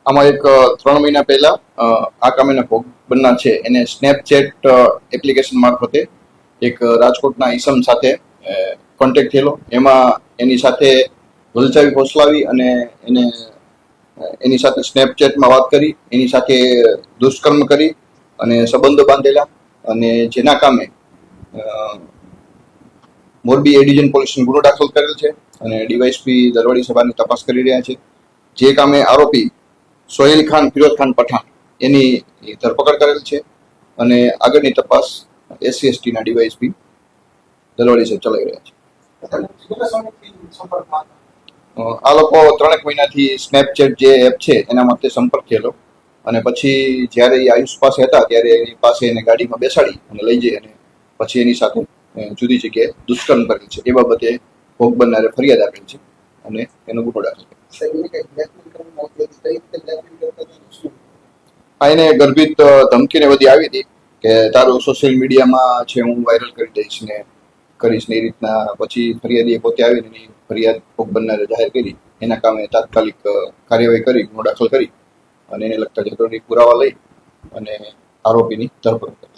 આમાં એક 3 મહિના પહેલા આ કામેના ભોગ બનનાર છે એને સ્નેપચેટ એપ્લિકેશન મારફતે એક રાજકોટના ઈસમ સાથે કોન્ટેક્ટ થયેલો. એમાં એની સાથે વલચાવી ફોસલાવી અને એની સાથે સ્નેપચેટમાં વાત કરી, એની સાથે દુષ્કર્મ કરી અને સંબંધો બાંધેલા, અને જેના કામે મોરબી એ ડિવિઝન પોલીસનો ગુનો દાખલ કરેલ છે અને ડીવાયએસપી દરવાડી સભાની તપાસ કરી રહ્યા છે. જે કામે આરોપી સોહેલ ખાન ફિરોઝ ખાન પઠાણ એની ધરપકડ કરેલ છે અને આગળની તપાસ SC/ST ના ડીવાયએસપી દરવાડી સાહેબ ચલાવી રહ્યા છે. આ લોકો 3 મહિનાથી સ્નેપચેટ જે એપ છે એના માટે સંપર્ક થયેલો, અને પછી જ્યારે એ આયુષ પાસે હતા ત્યારે એની પાસે એને ગાડીમાં બેસાડી અને લઈ જઈ અને પછી એની સાથે જુદી જગ્યાએ દુષ્કર્મ કરેલ છે. એ બાબતે ભોગ બનનારે ફરિયાદ આપેલ છે અને એનો ગુનો દાખલ કર્યો. એને ગર્ભિત ધમકીને બધી આવી હતી કે તારું સોશિયલ મીડિયામાં છે હું વાયરલ કરી દઈશ ને કરીશ ને એ રીતના. પછી ફરિયાદીએ પોતે આવીને એની ફરિયાદ ભોગ બનનારે જાહેર કરી. એના કામે તાત્કાલિક કાર્યવાહી કરી, ગુનો દાખલ કરી અને એને લગતા જરૂરી પુરાવા લઈ અને આરોપીની ધરપકડ કરી.